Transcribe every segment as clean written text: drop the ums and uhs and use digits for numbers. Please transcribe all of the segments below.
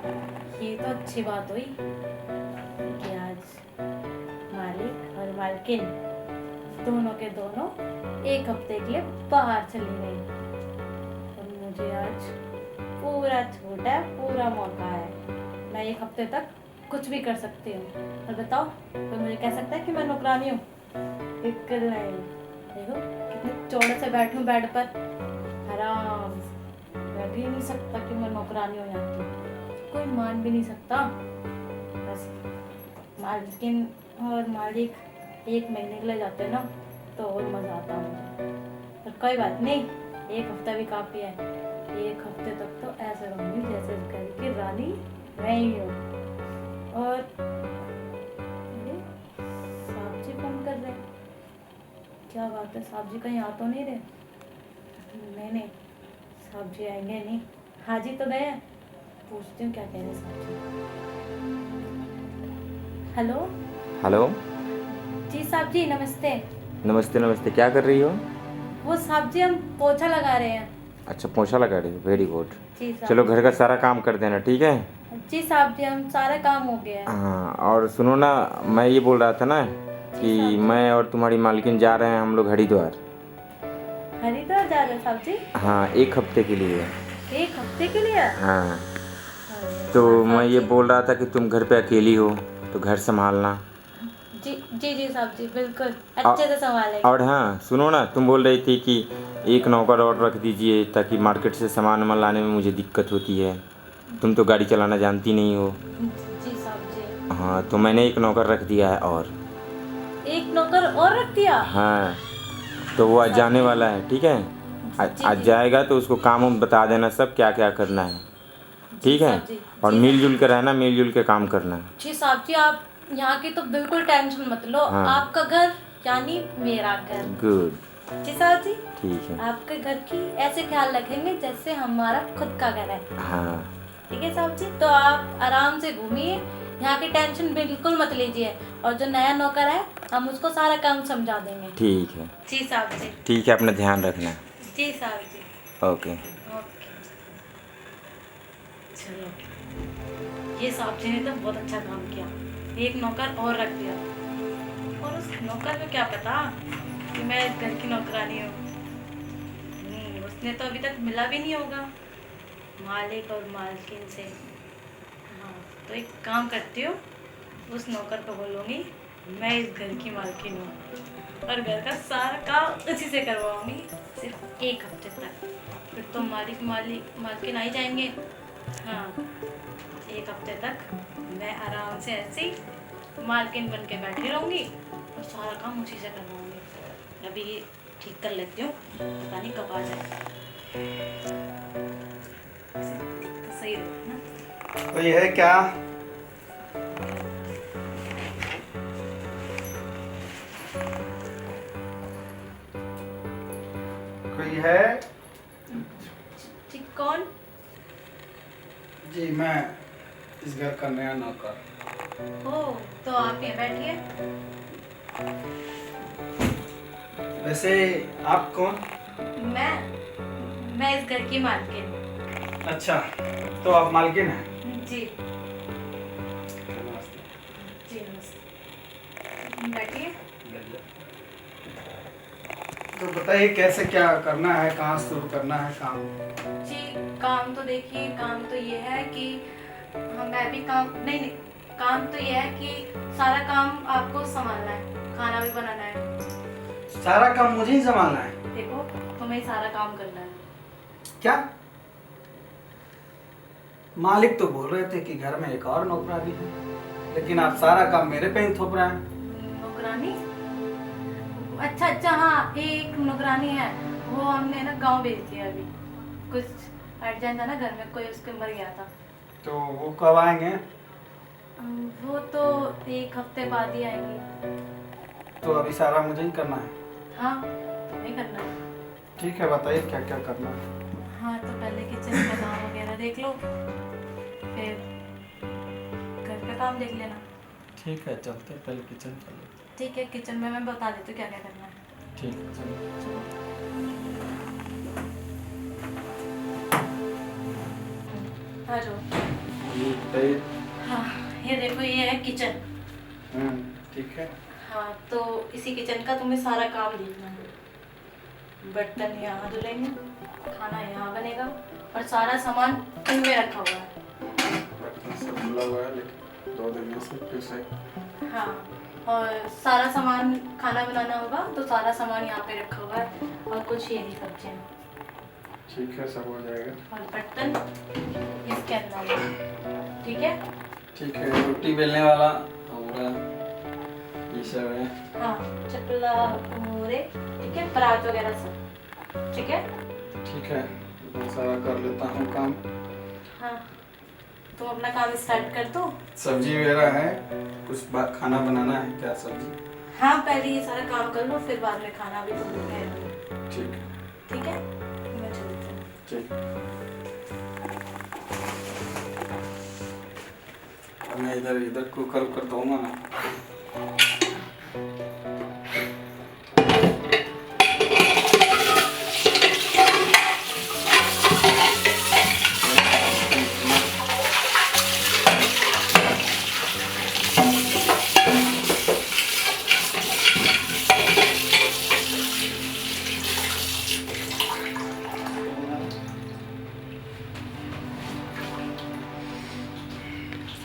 ये तो अच्छी बात हुई कि आज मालिक और मालकिन दोनों के दोनों एक हफ्ते के लिए बाहर चली गई और मुझे आज पूरा छूट है, पूरा मौका है। मैं एक हफ्ते तक कुछ भी कर सकती हूँ। और बताओ, कोई मुझे कह सकता है कि मैं नौकरानी हूँ? बिल्कुल नहीं। देखो कितने चौड़े से बैठी हूँ बेड पर, आराम से। बैठ ही नहीं सकता कि मैं नौकरानी हूँ यहाँ की, कोई मान भी नहीं सकता। बस मालकिन और मालिक एक महीने के लिए जाते ना तो और मज़ा आता मुझे। पर कोई बात नहीं, एक हफ्ता भी काफ़ी है। एक हफ्ते तक तो ऐसे रहूँगी जैसे घर की रानी मैं ही हूँ। और अरे, साहब जी फोन कर रहे हैं। क्या बात है, साहब जी कहीं आ तो नहीं रहे? नहीं, साहब जी आएंगे नहीं। हाँ जी तो गए हैं। पूछती हूँ क्या कह रहे हैं साहब जी। हेलो। हेलो। जी साहब जी नमस्ते। नमस्ते नमस्ते, क्या कर रही हो? वो साहब जी हम पोछा लगा रहे हैं। अच्छा, पोछा लगा रही हो, वेरी गुड। जी साहब चलो घर का जी। सारा काम कर देना, ठीक है? जी साहब जी, हम सारा काम हो गया है। हाँ, और सुनो ना, मैं ये बोल रहा था ना जी कि साहब जी। मैं और तुम्हारी मालकिन जा रहे हैं हम लोग हरिद्वार। हरिद्वार जा रहे हैं साहब जी? हाँ, एक हफ्ते के लिए। एक हफ्ते के लिए? हाँ, अरे तो वाह मैं साहब ये जी। बोल रहा था कि तुम घर पे अकेली हो तो घर संभालना। जी जी जी साहब जी, बिल्कुल औ- अच्छे से संभालेंगे। और हाँ सुनो ना, तुम बोल रही थी कि एक नौकर और रख दीजिए ताकि मार्केट से सामान वामान लाने में मुझे दिक्कत होती है। तुम तो गाड़ी चलाना जानती नहीं हो। जी साहब जी। हाँ, तो मैंने एक नौकर रख दिया है और। एक नौकर और रख दिया? हाँ, तो वो आज साहब जाने जी। वाला है, ठीक है? जी आज जी जाएगा तो उसको काम वाम बता देना सब क्या क्या करना है, जी ठीक है? साहब जी। और जी साहब मिलजुल जी। के रहना, मिलजुल के काम करना है। जी साहब जी, आप यहाँ की तो बिल्कुल टेंशन मत लो। हाँ, आपका घर यानी मेरा घर। गुड, जी साहब जी। ठीक है। आपके घर की ऐसे ख्याल रखेंगे जैसे हमारा खुद का घर है। हाँ, ठीक है साहब जी, तो आप आराम से घूमिए, यहाँ की टेंशन बिल्कुल मत लीजिए। और जो नया नौकर है हम उसको सारा काम समझा देंगे। ठीक है। जी साहब जी। ठीक है, अपना ध्यान रखना। जी साहब जी। ओके। ओके। चलो, ये साहब जी ने तो बहुत अच्छा काम किया, एक नौकर और रख दिया। और उस नौकर को क्या पता कि मैं इस घर की नौकरानी हूँ। उसने तो अभी तक मिला भी नहीं होगा मालिक और मालकिन से। हाँ, तो एक काम करती हूँ, उस नौकर को बोलूँगी मैं इस घर की मालकिन हूँ और घर का सारा काम उसी से करवाऊँगी, सिर्फ एक हफ्ते तक। फिर तो मालकिन आ ही जाएंगे। हाँ, एक हफ्ते तक मैं आराम से ऐसे ही मालकिन बन के बैठी रहूँगी और सारा काम उसी से करवाऊँगी। अभी ये ठीक कर लेती हूँ, पता नहीं कब आ जाए। ऐसे ठीक तो सही रहता ना। कोई है क्या? कोई है? जी कौन? जी मैं इस घर का नया नौकर। हो, तो आप यहाँ बैठिए। वैसे आप कौन? मैं इस घर की मालकिन। अच्छा, तो आप मालकिन हैं? जी नमस्ते। जी नमस्ते, बैठिए। तो बताइए कैसे क्या करना है, कहाँ शुरू करना है काम? जी काम तो देखिए, काम तो ये है कि मैं भी काम नहीं, काम तो ये है कि सारा काम आपको संभालना है, खाना भी बनाना है। सारा काम मुझे ही संभालना है? देखो, तुम्हें ही सारा काम करना है। क्या? मालिक तो बोल रहे थे कि घर में एक और नौकरानी है, लेकिन आप सारा काम मेरे पे ही थोप रहे हैं। नौकरानी? अच्छा अच्छा, हाँ एक नौकरानी है, वो हमने ना गांव भेज दिया अभी। कुछ अर्जेंट था ना घर में, कोई उसके मर गया था। तो वो कब आएंगे? वो तो एक हफ्ते बाद ही आएंगी। तो अभी सारा मुझे ही करना है? हाँ, तुम्हें करना है। ठीक है, बताइए क्या क्या करना है। हाँ, तो पहले किचन का काम वगैरह देख लो, फिर घर का काम देख लेना। ठीक है, चलते हैं, पहले किचन चलो। ठीक है, किचन में मैं बता देती हूँ क्या क्या करना है। ठीक है, चलो। आ जाओ। जी बताइए। हाँ, ये देखो, ये है किचन। ठीक है। हाँ, तो इसी किचन का तुम्हें सारा काम देखना है। बर्तन यहाँ धुलेंगे, खाना यहाँ बनेगा, और सारा सामान इनमें रखा हुआ है। बर्तन सब धुला हुआ है लेकिन 2 दिन में से फिर से। हाँ, और सारा सामान खाना बनाना होगा तो सारा सामान यहाँ पे रखा हुआ है, और कुछ ये नहीं सब्जियाँ। ठीक है, सब हो जाएगा। और बर्तन इसके अंदर है, ठीक है? ठीक है, रोटी बेलने वाला और ये सब है। हाँ, चपला, मोरे, ठीक है, परात वगैरह सब, ठीक है? ठीक है, मैं सारा कर लेता हूँ काम। हाँ, तुम अपना काम स्टार्ट कर दो। सब्जी वगैरह है, कुछ खाना बनाना है क्या? सब्जी? हाँ, पहले ये सारा काम कर लो, फिर बाद में खाना भी तुम लोग कह दो। ठीक है। ठीक है, मैं चलती हूँ। ठीक। अब मैं इधर इधर कुकर कर दूंगा ना।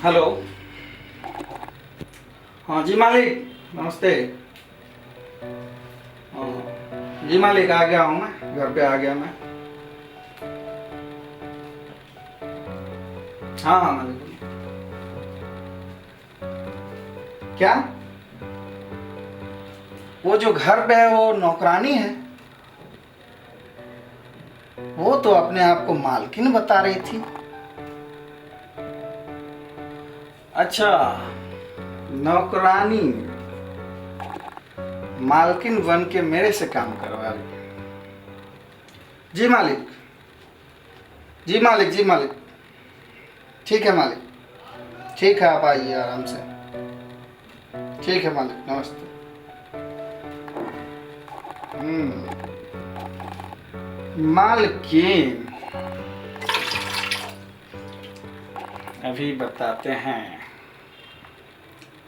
हेलो। हाँ जी मालिक, नमस्ते। हाँ जी मालिक, आ गया हूँ मैं, घर पे आ गया मैं। हाँ हाँ मालिक। क्या? वो जो घर पे है वो नौकरानी है? वो तो अपने आप को मालकिन बता रही थी। अच्छा, नौकरानी मालकिन बन के मेरे से काम करवा रही। जी मालिक, जी मालिक, जी मालिक। ठीक है मालिक, ठीक है, आप आइए आराम से। ठीक है मालिक, नमस्ते। मालकिन, अभी बताते हैं।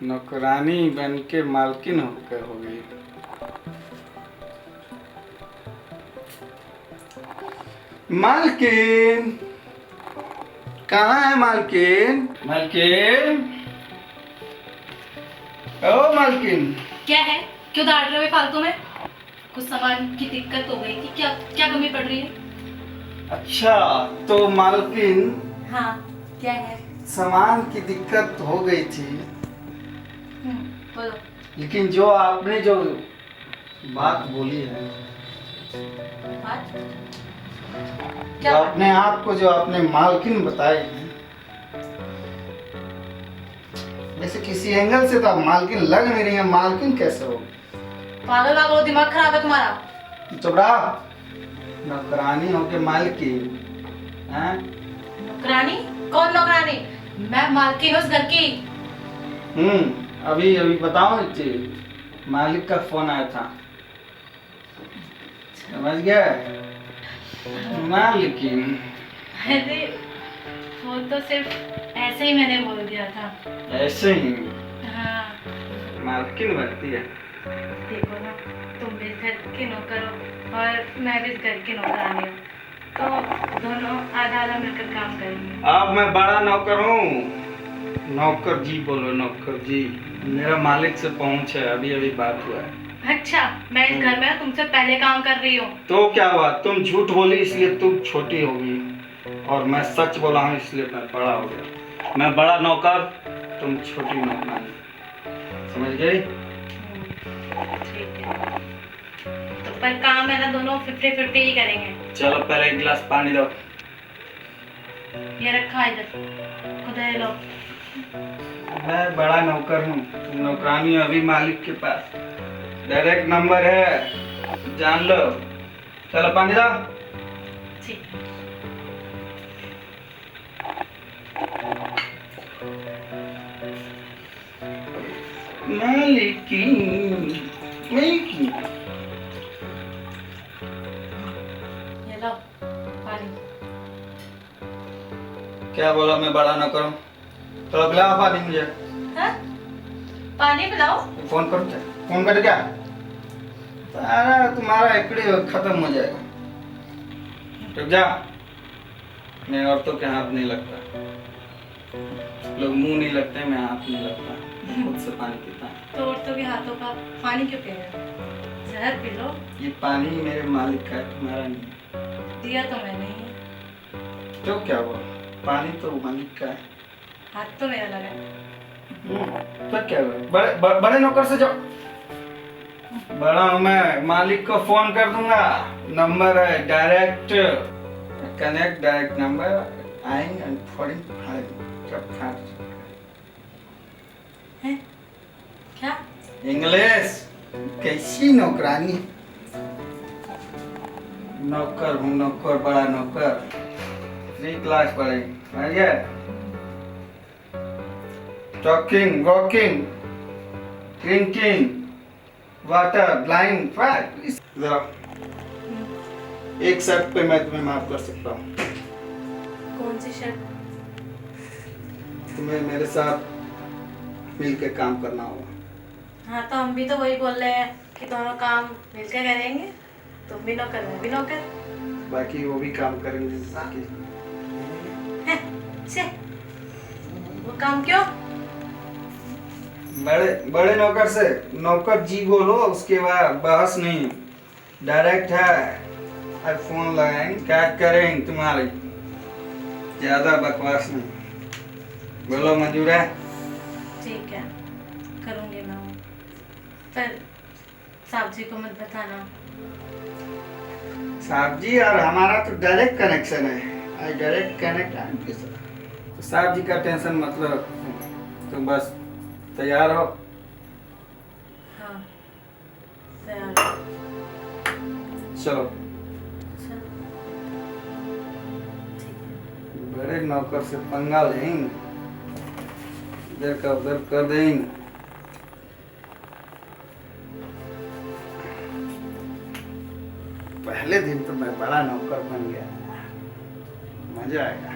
नौकरानी बन के मालकिन होकर हो गई। मालकिन कहाँ है? मालकिन, मालकिन, ओ मालकिन। क्या है? क्यों डांट रहे हो फालतू में? कुछ सामान की दिक्कत हो गई थी, क्या क्या कमी पड़ रही है? अच्छा, तो मालकिन, हाँ, क्या है? सामान की दिक्कत हो गई थी, बोलो। लेकिन जो आपने जो बात बोली है, बात? जो क्या बात? अपने आप को जो आपने मालकिन बताए हैं, वैसे किसी एंगल से तो आप मालकिन लग नहीं रही है। मालकिन कैसे हो? पागल वागल हो, दिमाग खराब है तुम्हारा? चुप रहा। नौकरानी हो के मालकिन हैं? नौकरानी? कौन नौकरानी? मैं मालकिन उस घर की। अभी अभी बताओ एक चीज, मालिक का फोन आया था, समझ गया? मालकिन। अरे वो तो सिर्फ ऐसे ही मैंने बोल दिया था। ऐसे ही हाँ, मालकिन बनती है। देखो ना, तुम भी इस घर के नौकर हो और मैं भी इस घर की नौकरानी हूँ, तो दोनों आधा आधा मिलकर काम करेंगे। अब मैं बड़ा नौकर हूँ। नौकर जी बोलो, नौकर जी। मेरा मालिक से पहुँच है, अभी अभी बात हुआ है। अच्छा, मैं इस घर में तुमसे पहले काम कर रही हूँ। तो क्या हुआ? तुम झूठ बोली इसलिए तुम छोटी होगी, और मैं सच बोला हूँ इसलिए मैं बड़ा हो गया। मैं बड़ा नौकर, तुम छोटी नौकरानी, समझ गई? ठीक है, तो पर काम है ना, दोनों 50-50 ही करेंगे। चलो पहले एक गिलास पानी दो। ये रखा इधर, खुद ही लो। मैं बड़ा नौकर हूँ, तुम नौकरानी हो अभी मालिक के पास। डायरेक्ट नंबर है, जान लो। चलो पानी दो। ठीक। मालिकिन, मालिकिन। ये लो पानी। क्या बोला मैं बड़ा ना करूं? तो अगला पानी मुझे हाँ? पानी पिलाओ। फोन करते फोन कर क्या? सारा तुम्हारा एकड़ी खत्म हो जाएगा। रुक जा, मैं औरतों के हाथ नहीं लगता, लोग मुंह नहीं लगते, मैं हाथ नहीं लगता, खुद से पानी पीता हूं। तो औरतों के हाथों का पानी क्यों पी रहे हो? जहर पी लो। ये पानी मेरे मालिक का है, तुम्हारा नहीं है। दिया तो मैंने ही है। तो क्या हुआ? पानी तो मालिक का है। हाथ तो मेरा लगा है। तो क्या हुआ? बड़े नौकर से जाओ। बड़ा हूं मैं, मालिक को फोन कर दूंगा, नंबर है डायरेक्ट कनेक्ट, डायरेक्ट नंबर आएंगे and फोड़ेंगे, फाड़ेंगे, सब फाड़। हैं? क्या? इंग्लिश कैसी नौकरानी? नौकर हूँ, नौकर, बड़ा नौकर, 3 क्लास पढ़े, समझ गए? Talking, walking, drinking, water, blind, जरा एक शर्त पे मैं तुम्हें माफ कर सकता हूँ। कौन सी शर्ट? तुम्हें मेरे साथ मिल के काम करना होगा। हाँ तो हम भी तो वही बोल रहे हैं कि दोनों काम मिलकर करेंगे। तुम भी नौकर, मैं भी नौकर। बाकी वो भी काम करेंगे बाकी। हैं? छे, वो काम क्यों? बड़े बड़े नौकर से नौकर जी बोलो, उसके बाद बहस नहीं, डायरेक्ट है। अब फोन लगाएंगे, क्या करेंगे तुम्हारी, ज्यादा बकवास नहीं। बोलो मंजूर है? ठीक है, करूँगी मैं वो। पर साहब जी को मत बताना। साहब जी और हमारा तो डायरेक्ट कनेक्शन है, आई डायरेक्ट कनेक्ट आपके साथ। तो साहब जी का टेंशन मतलब, तुम बस तैयार हो? हाँ, तैयार हूँ। चलो। अच्छा, ठीक है। बड़े नौकर से पंगा लेंगे, इधर का उधर कर देंगे। पहले दिन तो मैं बड़ा नौकर बन गया, मजा आएगा।